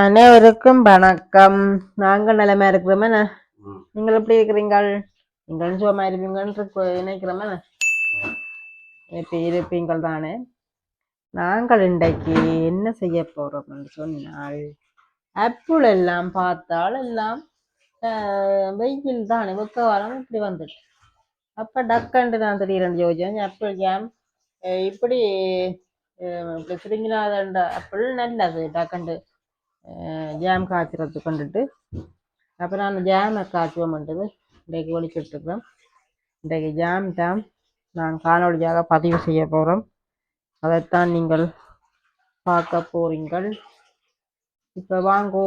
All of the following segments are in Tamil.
அனைவருக்கும் வணக்கம். நாங்கள் நிலைமை இருக்கிறோமே, நீங்கள் எப்படி இருக்கிறீங்கள்? நீங்கள் சும்மா இருப்பீங்கன்னு நினைக்கிறோமே, எப்படி இருப்பீங்கள் தானே. நாங்கள் இன்றைக்கு என்ன செய்ய போறோம் சொன்னால், ஆப்பிள் எல்லாம் பார்த்தால் எல்லாம் வெயில் தானே, வெக்க காலம் இப்படி வந்துட்டு. அப்போ டக்குன்ட்டு நான் திடீரென்று யோசிச்சேன், ஆப்பிள் ஜாம் இப்படி பிரிங்கினாத ஆப்பிள் நல்லது டக்குண்டு ஜாம் காய்ச்சறது கொண்டுட்டு. அப்புறம் நான் ஜாமை காய்ச்சுவோம்ன்றது இன்றைக்கு ஒழிச்சிட்ருக்கோம். இன்றைக்கு ஜாம் நான் காணொலியாக பதிவு செய்ய போகிறோம். அதைத்தான் நீங்கள் பார்க்க போறீங்கள். இப்போ வாங்கோ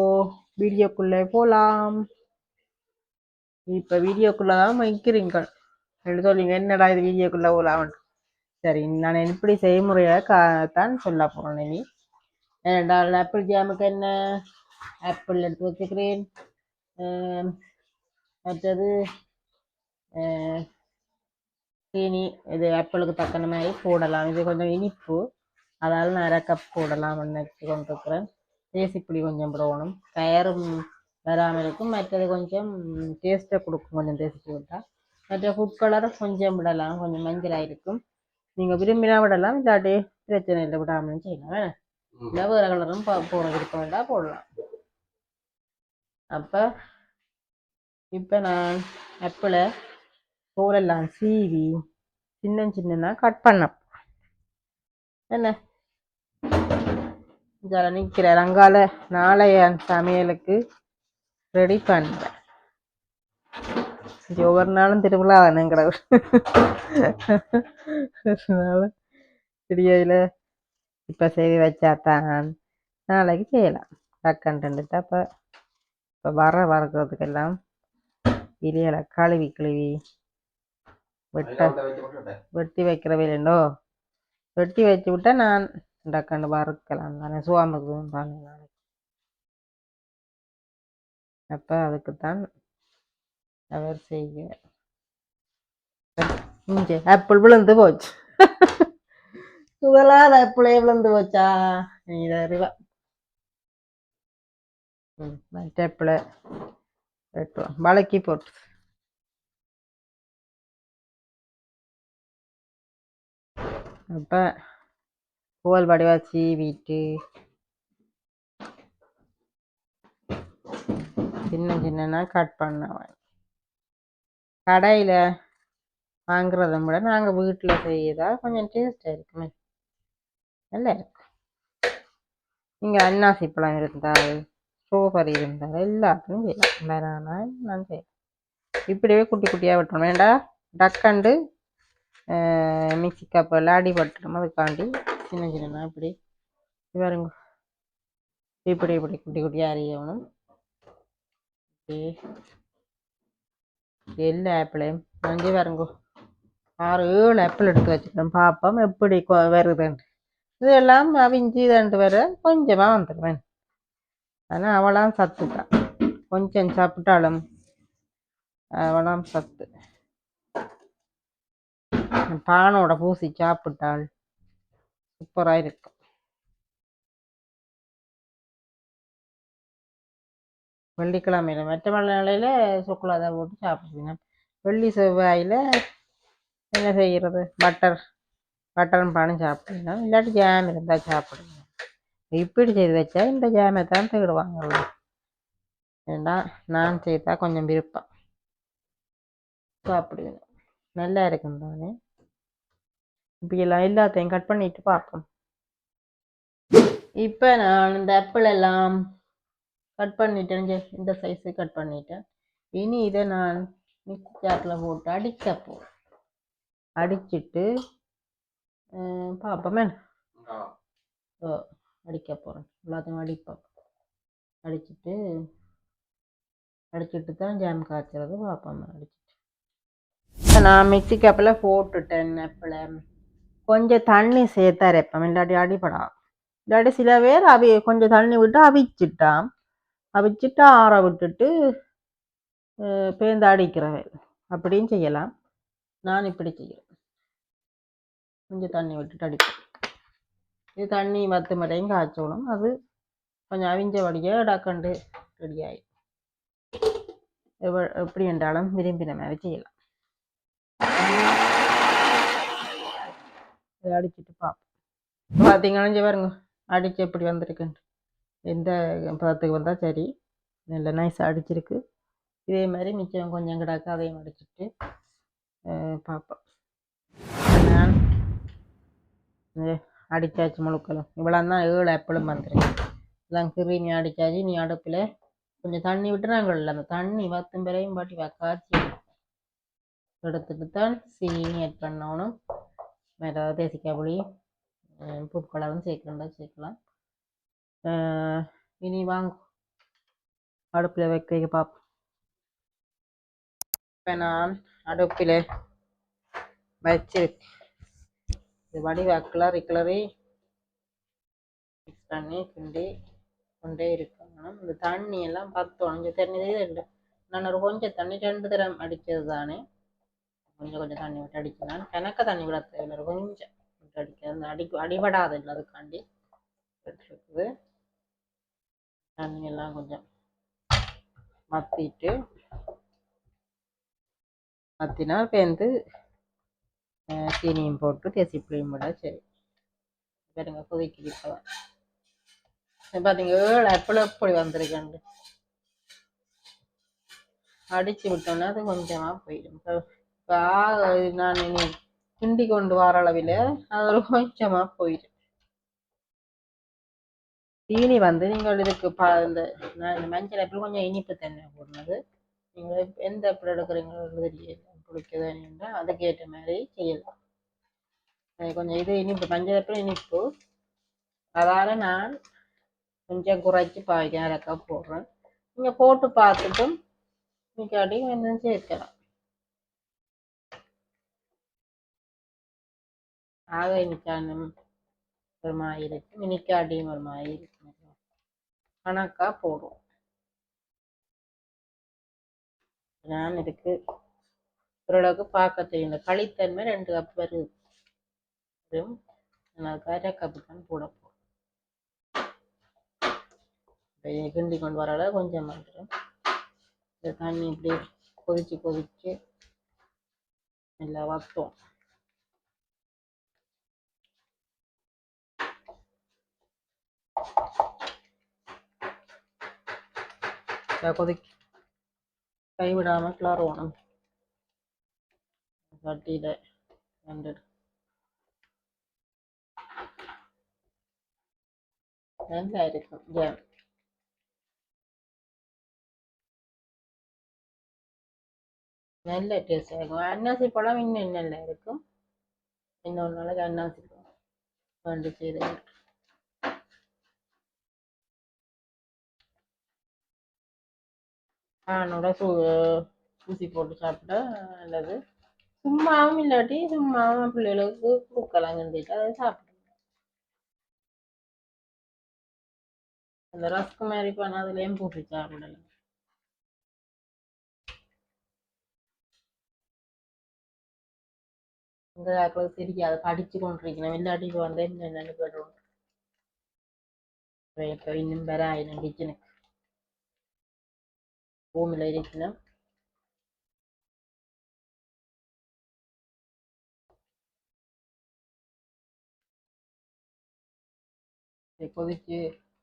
வீடியோக்குள்ளே போகலாம். இப்போ வீடியோக்குள்ளே தான் வைக்கிறீங்கள். சொல்லிங்க என்னடா இது வீடியோக்குள்ளே போகலாம்னு. சரி, நான் எப்படி செய்முறையாக தான் சொல்ல போகிறேன். இனி ஏனென்றால் ஆப்பிள் ஜாமுக்கு என்ன ஆப்பிள் எடுத்து வச்சுக்கிறேன். மற்றது சீனி, இது ஆப்பிளுக்கு தக்கன மாதிரி போடலாம். இது கொஞ்சம் இனிப்பு, அதால் நான் 1/2 கப் போடலாம்னு நினச்சி கொண்டிருக்கிறேன். தேசிப்புளி கொஞ்சம் போடணும், கயரும் வராமல் இருக்கும். மற்றது கொஞ்சம் டேஸ்ட்டை கொடுக்கும் கொஞ்சம் தேசிப்புளி விட்டால். மற்ற ஃபுட் கலர் கொஞ்சம் விடலாம், கொஞ்சம் மஞ்சளாக இருக்கும். நீங்கள் விரும்பினா விடலாம், இல்லாட்டி பிரச்சனை இல்லை, விடாமலும் செய்யலாம். இல்லை வேறு கலரும் போட விருப்பம் வேண்டாம், போடலாம். அப்போ இப்போ நான் ஆப்பிளை தோலெல்லாம் சீவி சின்ன சின்னனா கட் பண்ண என்ன இதில் நிற்கிற ரங்கால நாளைய சமையலுக்கு ரெடி பண்ணுறேன். ஒவ்வொரு நாளும் திருவிழா தானேங்கிற தெரியல. இப்போ செய்து வச்சாத்தான் நாளைக்கு செய்யலாம் டக்குன்ட்டு. அப்போ இப்போ வறுக்கிறதுக்கெல்லாம் இலையில கழுவி வெட்டி வைக்கிற வேலைண்டோ வெட்டி வச்சு விட்டா நான் டக்குன்னு வறுக்கலாம் தானே, சுவாமுக்கு தானே நாளைக்கு. அப்போ அதுக்குத்தான் அவர் செய்ய. இங்கே ஆப்பிள் விழுந்து போச்சு. முதலாவது ஆப்பிளே விழுந்து போச்சா? இதை அறிவா மற்ற ஆப்பிளை வெட்டுவோம், வளக்கி போட்டு. அப்போ கோல் வடிவா சீவிட்டு சின்ன சின்னனா கட் பண்ணுவேன். கடையில் வாங்குறத விட நாங்கள் வீட்டில் செய்யதா கொஞ்சம் டேஸ்டாக இருக்குமே, நல்லா இருக்கும். நீங்கள் அன்னாசி பழம் இருந்தால், ஸ்ட்ராபெரி இருந்தால் எல்லாத்துக்கும் செய்யலாம். பனானா நான் செய்யலாம். இப்படியே குட்டி குட்டியாக வெட்டணும் வேண்டாம், டக்கண்டு மிக்சி கப்பில் அடிபட்டுடும். அதுக்காண்டி சின்ன சின்னனா இப்படி வருங்க, இப்படி குட்டி குட்டியாக அறியணும். எல்லா ஆப்பிளையும் அஞ்சு வருங்க, 6-7 ஆப்பிள் எடுத்து வச்சுட்டேன். பார்ப்போம் எப்படி வருதுன்ட்டு. இதெல்லாம் அவிஞ்சி தண்டு வர கொஞ்சமாக வந்துடுவேன். ஆனால் அவளாம் சத்து தான், கொஞ்சம் சாப்பிட்டாலும் அவளாம் சத்து. பானோட பூசி சாப்பிட்டால் சூப்பராக இருக்கும். வெள்ளிக்கிழமையில் மற்ற நாளையில் சுக்குலாதை போட்டு சாப்பிடுவீங்க. வெள்ளி செவ்வாயில் என்ன செய்கிறது, பட்டரும் பானும் சாப்பிடுவீங்க, இல்லாட்டி ஜாம் இருந்தால் சாப்பிடுவீங்க. இப்படி செய்து வச்சா இந்த ஜாமை தான் தேடுவாங்க. ஏண்டா நான் செய்தா கொஞ்சம் விருப்பம் சாப்பிடுவேன், நல்லா இருக்கும் தானே. இப்படியெல்லாம் எல்லாத்தையும் கட் பண்ணிட்டு பார்ப்போம். இப்போ நான் இந்த ஆப்பிள் எல்லாம் கட் பண்ணிட்டேன், இந்த சைஸு கட் பண்ணிட்டேன். இனி இதை நான் மிக்ஸி ஜாரில் போட்டு அடிக்க போகிறேன். அடிச்சுட்டு பார்ப்போமே, அடிக்க போகிறேன். எல்லாத்தையும் அடிச்சுட்டு தான் ஜாம் காய்ச்சறது பார்ப்போம். அடிச்சுட்டு நான் மிக்ஸி கப்பில் போட்டுட்டேன். ஆப்பிளை கொஞ்சம் தண்ணி சேர்த்தா அரைப்பேன், இல்லாட்டி அடிப்படாம். இல்லாட்டி சில பேர் கொஞ்சம் தண்ணி விட்டு அவிச்சிட்டு ஆற விட்டுட்டு பேந்து அடிக்கிறவன் அப்படியும் செய்யலாம். நான் இப்படி செய்கிறேன், கொஞ்சம் தண்ணி விட்டுட்டு அடிப்பேன். இது தண்ணி 10 மடையும் காய்ச்சணும். அது கொஞ்சம் அவிஞ்ச வடியை டக்கண்டு ரெடி ஆகி எப்படி என்றாலும் விரும்பின மாதிரி செய்யலாம். இதை அடிச்சுட்டு பார்ப்போம். பார்த்தீங்கன்னா பாருங்க அடிச்சு எப்படி வந்திருக்குன்ட்டு. எந்த பதத்துக்கு வந்தால் சரி, நல்ல நைஸாக அடிச்சிருக்கு. இதே மாதிரி மிச்சம் கொஞ்சம் கிடக்கு, அதையும் அடிச்சுட்டு பார்ப்போம். நான் அடித்தாச்சு முழுக்கலாம். இவ்வளோ தான் 7 ஆப்பிளும் வந்துருக்கு. இதெல்லாம் கிருமி அடித்தாச்சு. நீ அடுப்பில் கொஞ்சம் தண்ணி விட்டுறாங்கல்ல, அந்த தண்ணி வத்தும் பிறையும் பாட்டி காய்ச்சி எடுத்துட்டு தான் சீனி ஆட் பண்ணணும். வேறு தேசிக்காய் புளி பூக்களாவும் சேர்க்கலாம். இனி வாங்க அடுப்பில் வைக்க பார்ப்போம். இப்போ நான் அடுப்பில் வச்சிருக்கு. இது வடிவா கிளறி மிக்ஸ் பண்ணி கிண்டி கொண்டே இருக்கணும். இந்த தண்ணி எல்லாம் 10 உடஞ்சி தெரிஞ்சதே இல்லை. நான் ஒரு கொஞ்சம் தண்ணி 2 தரம் அடித்தது தானே, கொஞ்சம் தண்ணி விட்டு அடிக்கலாம். கணக்க தண்ணி விட தேவையில்லை, ஒரு கொஞ்சம் விட்டு அடிக்கிறது அடிபடாது இல்லை, அதுக்காண்டி இருக்குது. தண்ணி எல்லாம் கொஞ்சம் மத்தினா பேர்ந்து சீனியும் போட்டு தேசிப்புளியும் விட சரி. பாருங்க கொதிக்குது. இப்போ பார்த்தீங்க 7 ஆப்பிள் எப்படி வந்திருக்கேன். அடித்து விட்டோன்னா அது கொஞ்சமாக போயிடும். இப்போ நான் இனி கிண்டி கொண்டு வர அளவில் அது கொஞ்சமாக போயிடும். சீனி வந்து நீங்கள் இதுக்கு இந்த மஞ்சள் ஆப்பிள் கொஞ்சம் இனிப்பு தண்ணி போடுறது. நீங்கள் எந்த ஆப்பிள் எடுக்கிறீங்களோ தெரியல, பிடிக்குதுன்னா அதுக்கேற்ற மாதிரி செய்யலாம். கொஞ்சம் இது இனிப்பு, மஞ்சள் ஆப்பிள் இனிப்பு, அதால் நான் கொஞ்சம் குறைச்சி பாய்க்க 1/2 கப் போடுறேன். நீங்கள் போட்டு பார்த்துட்டும் மிக்காட்டி என்ன சேர்க்கலாம். ஆக இனிக்கானும் ஒரு மாதிரி இருக்கு, மினிக்காட்டியும் ஒரு மாதிரி இருக்கு. கணக்கா போடுவோம். நான் இதுக்கு ஓரளவுக்கு பார்க்க தெரியல. களித்தன்மை 2 கப் வருது. நான் 1/2 கப்பு தான் போட போகிறேன். கிண்டி கொண்டு வர அளவு கொஞ்சம் மாத்திரம். இந்த தண்ணி இப்படி கொதிச்சு நல்லா வத்தோம். கொதிக்க கைவிடாமல் கிளறணும். சட்டியில் நல்லா இருக்கும் ஜாம். நல்ல டேஸ்டாக இருக்கும். அன்னாசி பழம் இன்னும் நல்லா இருக்கும். இன்னொரு நாளைக்கு அன்னாசி பழம் வேண்டு செய்து ஆனோட ஊசி போட்டு சாப்பிட்டா நல்லது. சும்மாவும் இல்லாட்டி சும்மாவும் பிள்ளைகளுக்கு கொடுக்கலாம், கண்டிப்பாக அதை சாப்பிடுங்க. அந்த ரஸ்க் மாதிரி பண்ண அதுலேயும் போட்டு சாப்பிடலாம். இந்த காலத்தில் தெரியாது, படித்து கொண்டிருக்கணும். இல்லாட்டி வந்து என்னென்னு கேட்டுருவோம். இப்போ இன்னும் வேற ஆயிடும் கிச்சனுக்கு ரூமில் இருக்கணும். கொதிச்சு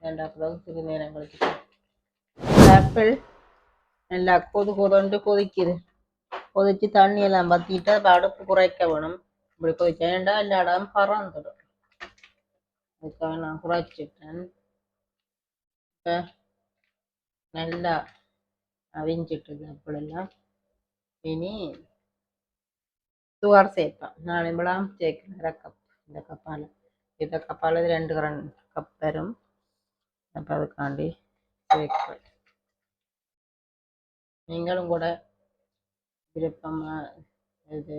2 சிறு நேரம் கழிச்சு ஆப்பிள் நல்லா கொதண்டு கொதிக்குது. கொதிச்சு தண்ணி எல்லாம் பற்றிட்டு அதை அடுப்பு குறைக்க வேணும். இப்படி கொதிச்சேன்டா எல்லா இடம் பறந்துடும். அதுக்காக நான் குறைச்சிட்டேன். இப்போ நல்லா அவிஞ்சிட்டுது அப்படியெல்லாம். இனி சுகர் சேர்ப்பேன். நான் இவ்வளோ சேர்க்கிறேன் 1/2 கப். இந்த கப்பால் 2 கப் வரும். அப்போ அதுக்காண்டி சேர்க்கிறேன். நீங்களும் கூட விருப்பமாக இது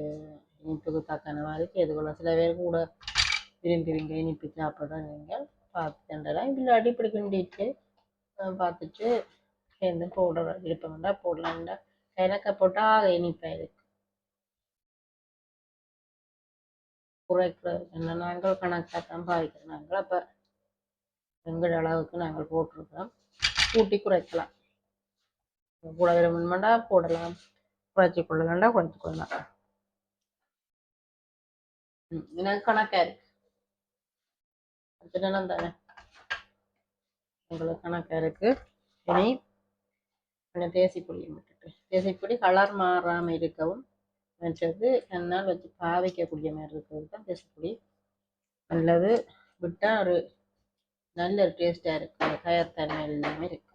இனிப்புக்கு தக்கன மாதிரி செய்து கொள்ள. சில பேர் கூட விரும்புவீங்க இனிப்பு சாப்பிட, நீங்கள் பார்த்துட்டா இல்லாட்டி இப்படி கிண்டிட்டு பார்த்துட்டு சேர்ந்து போடுற விருப்பம்டா போடலாம்டா. எனக்கு போட்டால் இனிப்பாக இருக்கு. குறைக்கிற என்ன நாங்கள் கணக்காக தான் பாதிக்கிறோம் நாங்கள். அப்போ எங்கள் அளவுக்கு நாங்கள் போட்டிருக்கிறோம். கூட்டி குறைக்கலாம். கூட வேணுமெண்டா போடலாம், குறைச்சி கொள்ளலாம்டா குறைச்சி கொள்ளலாம். எனக்கு கணக்காக இருக்கு. தினம் தானே உங்களுக்கு கணக்காக இருக்கு. இனி கொஞ்சம் தேசிப்பொடியை விட்டுட்டு, தேசிப்பொடி கலர் மாறாமல் இருக்கவும் வச்சது என்னால் வச்சு பாவிக்கக்கூடிய மாதிரி இருக்கிறது தான் தேசிப்பொடி. நல்லது விட்டால் ஒரு நல்ல ஒரு டேஸ்டாக இருக்கும். அந்த கயத்தன்மை எல்லாமே இருக்கு.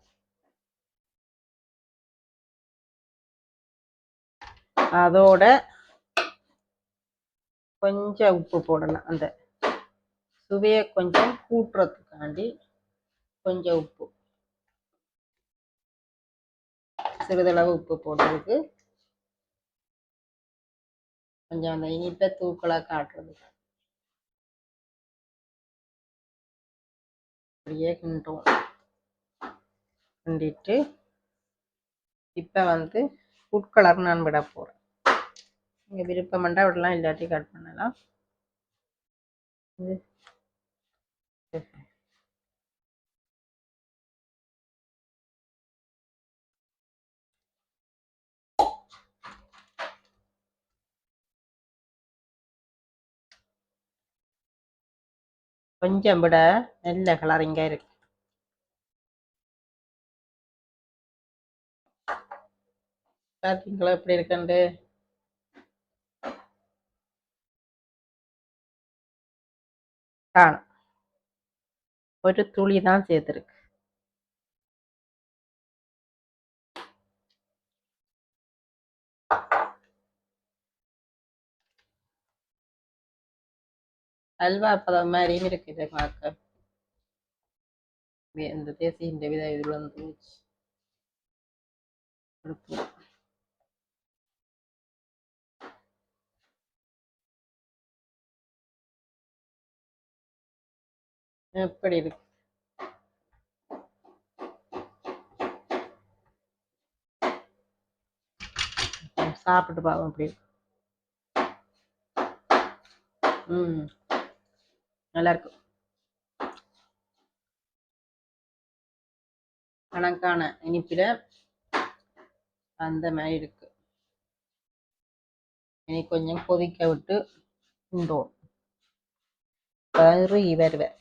அதோட கொஞ்சம் உப்பு போடலாம். அந்த சுவையை கொஞ்சம் கூட்டுறதுக்காண்டி கொஞ்சம் உப்பு, சிறிதளவு உப்பு போடுறதுக்கு, கொஞ்சம் அந்த இனிப்பை தூக்கலாக காட்டுறதுக்கு அப்படியே கிண்டுவோம். கிண்டிட்டு இப்போ வந்து ஃபுட் கலர் நான் விட போகிறேன். நீங்கள் விருப்பம்ண்டா விடலாம், இல்லாட்டி கட் பண்ணலாம். கொஞ்சம் விட நல்ல கலரிங்க இருக்கு. பார்த்தீங்களா எப்படி இருக்குண்டு? காணும் ஒரு துளி தான் சேர்த்துருக்கு. அல்வா பதம் மாதிரியும் இருக்குது பார்க்க. இந்த தேசியின் வித இதில் வந்து எப்படி இருக்கு? சாப்பிட்டு பார்ப்போம் எப்படி இருக்கு. நல்லா இருக்கும். கணக்கான இனிப்பில் அந்த மாதிரி இருக்கு. இனி கொஞ்சம் கொதிக்க விட்டு உண்டோம். வருவேன்.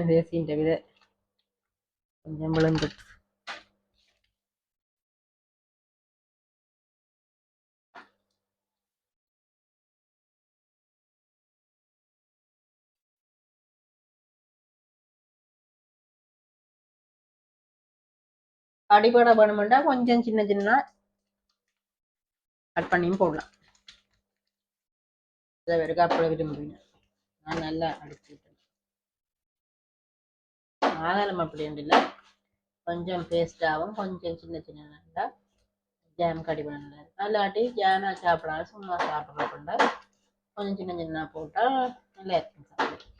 தேசியின் வித கொஞ்சம் விழுந்துட்டு அடிப்படை வேணுமெண்டா கொஞ்சம் சின்ன சின்ன கட் பண்ணியும் போடலாம். இதை வரைக்கும் அப்படி விரும்புவீங்க. நான் நல்லா அடிச்சுட்டேன். ஆகலம் அப்படி இல்லை, கொஞ்சம் பேஸ்டாகவும் கொஞ்சம் சின்ன சின்ன நல்லா ஜாம் கடி பண்ணல. நல்லாட்டி ஜானா சாப்பிடாது, சும்மா சாப்பிட்றதுண்டா கொஞ்சம் சின்ன சின்ன போட்டால் நல்லா இருக்கும் சாப்பிட.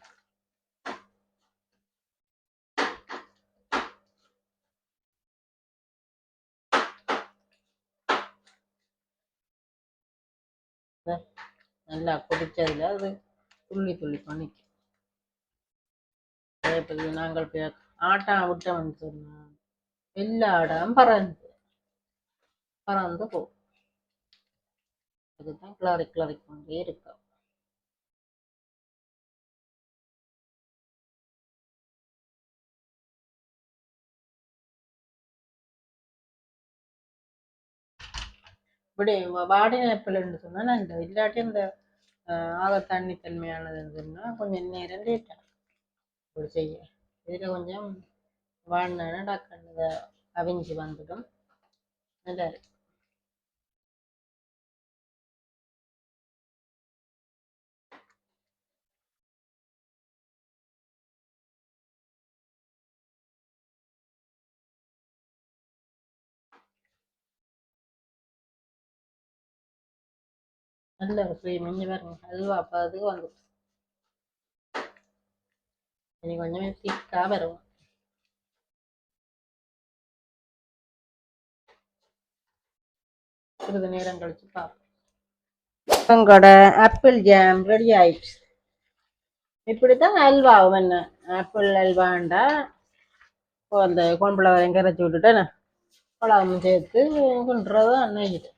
நல்லா கொதிச்சதுல அது துள்ளி துள்ளி பண்ணிக்கும். நாங்கள் ஆட்டா விட்டோம்னு சொன்னோம், எல்லா இடம் பறந்து பறந்து போகும். அதுதான் கிளறி கிளறி கொண்டே இருக்கும். இப்படி வாடின பிள்ளைன்னு சொன்னா இந்த இல்லாட்டி இந்த ஆக தண்ணி தன்மையானதுன்னு சொன்னா கொஞ்சம் நேரம் லேட்டா இப்படி செய்ய. இதுல கொஞ்சம் வாடினா டாக்டர் அவிஞ்சு வந்துடும். நல்லா இருக்கு. நல்ல ஒரு க்ரீம் இஞ்சி பாருங்க, அல்வா அப்பதுக்கு வந்து இனி கொஞ்சம் திக்கா வரும். சிறிது நேரம் கழிச்சு பார்ப்போம். உங்களோட ஆப்பிள் ஜாம் ரெடி ஆயிடுச்சு. இப்படித்தான் அல்வாவும் என்ன ஆப்பிள் அல்வாண்டா அந்த கொன்பளவரையும் கரைச்சி விட்டுட்டேன் பழமும் சேர்த்து கொண்டுறது அன்னைக்கு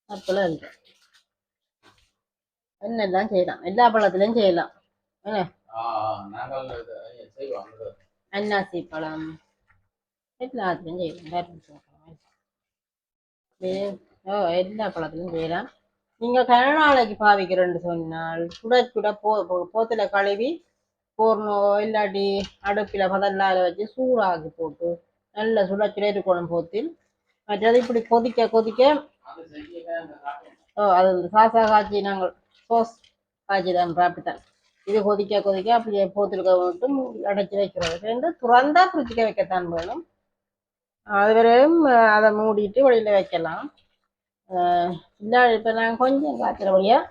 ஆப்பிள் அல்வா என்னெல்லாம் செய்யலாம், எல்லா பழத்துலையும் செய்யலாம். என்ன அன்னாசி பழம் எல்லாத்துலையும் செய்யலாம். எல்லா பழத்துலையும் செய்யலாம். நீங்கள் கனநாளைக்கு பாவிக்கிறேன்னு சொன்னால் சுட சுட போத்தில் கழுவி போடணும். இல்லாட்டி அடுப்பில் பதல்லாத வச்சு சூடாக்கி போட்டு நல்ல சுட சுட இருக்கணும் போத்தில். மற்றது இப்படி கொதிக்க கொதிக்க அது சாசா காய்ச்சி நாங்கள் சோஸ் காய்ச்சி தான் சாப்பிட்டேன். இது கொதிக்க கொதிக்க அப்படியே போத்திருக்க மட்டும் அடைச்சி வைக்கிறது ரெண்டு துறந்தா பிரிச்சுக்க வைக்கத்தான் வேணும். அது வரையும் அதை மூடிட்டு வெளியில் வைக்கலாம். இல்லை இப்போ நான் கொஞ்சம் காய்ச்சற வழியாக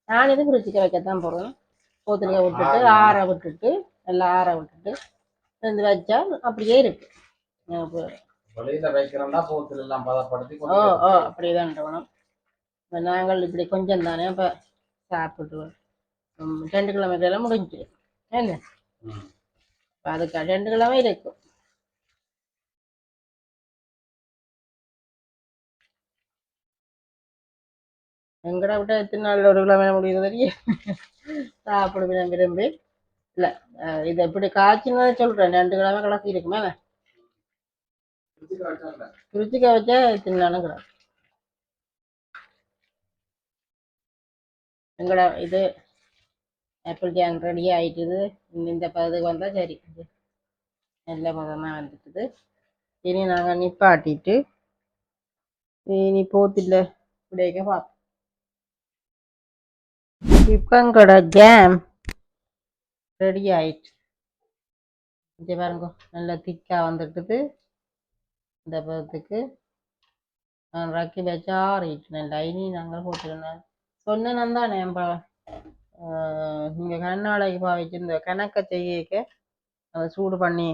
நான் இது பிரிச்சுக்க வைக்கத்தான் போகிறேன். போத்திருக்க விட்டுட்டு ஆற விட்டுட்டு எல்லாம் ஆற விட்டுட்டு இருந்து வச்சா அப்படியே இருக்கு. அப்படிதான் வேணும். நாங்கள் இப்படி கொஞ்சம் தானே இப்போ சாப்பிட்டு 2 கிலோமீட்டர்லாம் முடிஞ்சு என்ன அதுக்கு 2 கிலோமே இருக்கும். எங்கட விட்ட எத்தனை நாள் 1 கிலோமீட்டர் முடியுது தெரிய சாப்பிடுவேன் விரும்பி. இல்லை இதை எப்படி காய்ச்சின்னு சொல்கிறேன். 2 கிலோமே கலக்கி இருக்குமே ஃப்ரிட்ஜுக்கு வச்சா எத்தனை நாளும் கிடக்கும். எங்கட இது ஆப்பிள் ஜாம் ரெடி ஆயிட்டுது. இந்த பதத்துக்கு வந்தால் சரி, நல்ல பதமாக வந்துட்டுது. இனி நாங்கள் நிப்பாட்டிட்டு இனி போத்தில் இப்படிக்க பார்ப்போம். இப்போ எங்கட ஜாம் ரெடி ஆயிட்டு இங்கே பாருங்க நல்லா திக்காக வந்துட்டுது. இந்த பதத்துக்கு நான் ரக்கி வச்சா ஆறிட்டு நல்லா. இனி நாங்கள் போட்டுருந்தேன் சொன்னேன் தானே நீங்கள் கண்ணாடைக்கு பாவிச்சு இந்த கணக்கை செய்யக்க அதை சூடு பண்ணி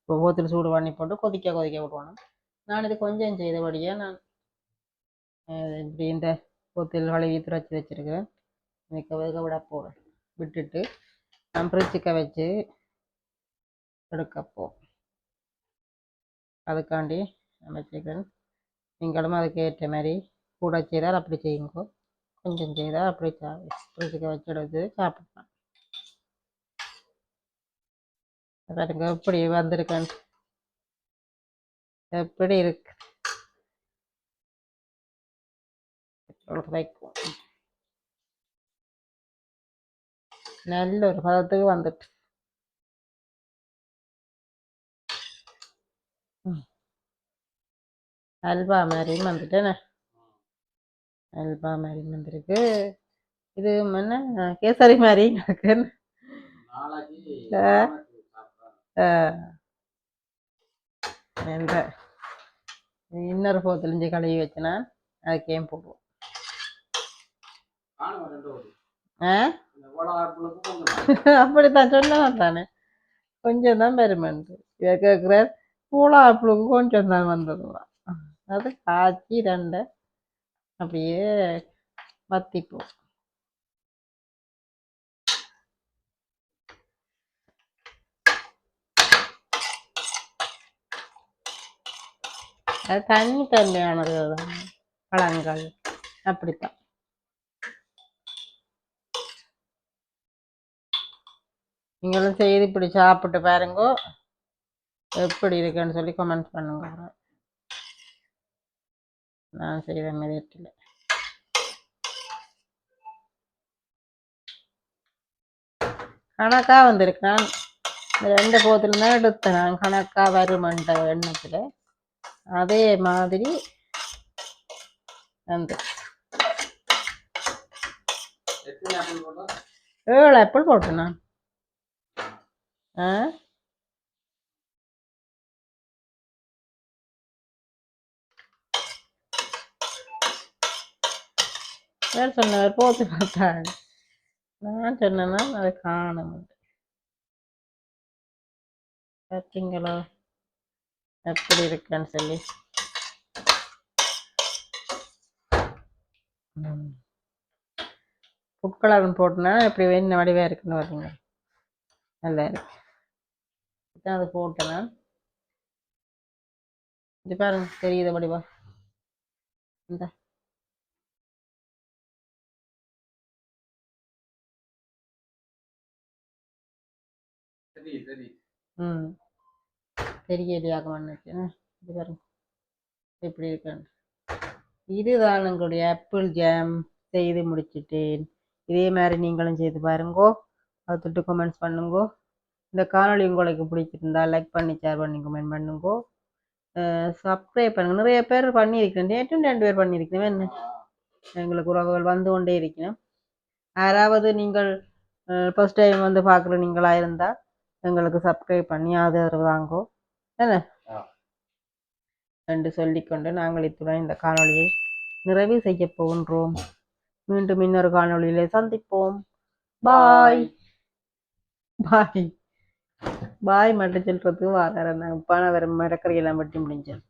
போத்தில் சூடு பண்ணி போட்டு கொதிக்க கொதிக்க விடுவானு. நான் இது கொஞ்சம் செய்தபடியாக நான் இப்படி இந்த போத்தில் கழுவி துரைச்சி வச்சுருக்கிறேன். இன்னைக்கு வேக விட போகிறேன். விட்டுட்டு நான் ஃப்ரிட்ஜுக்க வச்சு எடுக்கப்போ அதுக்காண்டி நான் வச்சுக்கிறேன். நீங்களும் அதுக்கு ஏற்ற மாதிரி கூட செய்தால் அப்படி செய்யுங்க, கொஞ்சம் செய்தால் அப்படி ஃப்ரிட்ஜுக்க வச்சு எடுத்து சாப்பிடலாம். பாருங்க எப்படி வந்திருக்கேன், எப்படி இருக்கு வைக்கும். நல்ல ஒரு பதத்துக்கு வந்துட்டு அல்வா மாதிரியும் வந்துட்டேண்ணே. அல்வா மாதிரி வந்திருக்கு. இது என்ன கேசரி மாதிரி இருக்குன்னு இன்னொரு போத்திலிஞ்சு கழுவி வச்சுனா அதுக்கேம் போடுவோம். அப்படித்தான் சொன்னதான் தானே கொஞ்சம் தான் பெருமைண்டு இதை கேட்குற பூளா ஆப்பிளுக்கு கொஞ்சம் தான் வந்ததுதான். அது காய்ச்சி 2 அப்படியே வத்திப்போம். அது தண்ணி தண்ணியானது தான் பழங்கள் அப்படித்தான். நீங்களும் செய்து இப்படி சாப்பிட்டு பாருங்க, எப்படி இருக்குன்னு சொல்லி கமெண்ட் பண்ணுங்க. நான் செய்கிற மெதட்டில் கணக்காக வந்திருக்கு. நான் 2 போத்தில் தான் எடுத்தேன். நான் கணக்காக வருமன்ற எண்ணத்தில் அதே மாதிரி வந்து 7 ஆப்பிள் போட்டேன் நான். வேறு சொன்னவர் போட்டு பார்த்தாங்க. நான் சொன்னேன்னா அதை காணும். பார்த்தீங்களோ எப்படி இருக்குன்னு சொல்லி. ஃபுட் கலர் போட்டுனா இப்படி வேணும் வடிவாக இருக்குன்னு பார்த்தீங்க. நல்லா இருக்கு. இதான் அது போட்டேன். இது பாருங்க தெரியுது வடிவா. இந்த ம் தெரியலையாக மண்ணுக்கு. இது பாருங்க எப்படி இருக்கான்னு. இதுதான் எங்களுடைய ஆப்பிள் ஜாம் செய்து முடிச்சிட்டேன். இதே மாதிரி நீங்களும் செய்து பாருங்கோ. அதை தொட்டு கமெண்ட்ஸ் பண்ணுங்கோ. இந்த காணொளி உங்களுக்கு பிடிச்சிருந்தா லைக் பண்ணி ஷேர் பண்ணி கமெண்ட் பண்ணுங்கோ. சப்ஸ்கிரைப் பண்ணுங்க. நிறைய பேர் பண்ணியிருக்கேன். நேற்றும் 2 பேர் பண்ணியிருக்கேன். என்ன எங்களுக்கு உறவுகள் வந்து கொண்டே இருக்கணும். யாராவது நீங்கள் ஃபர்ஸ்ட் டைம் வந்து பார்க்குற நீங்களா இருந்தால் எங்களுக்கு சப்ஸ்கிரைப் பண்ணி ஆதரவு வாங்கோ என்ன என்று சொல்லிக்கொண்டு நாங்கள் இத்துடன் இந்த காணொளியை நிறைவு செய்ய போகின்றோம். மீண்டும் இன்னொரு காணொளியிலே சந்திப்போம். பாய் பாய் பாய் மட்டும் சொல்றதுக்கு வார பணம் வர மரக்கறியெல்லாம் வெட்டி முடிஞ்சேன்.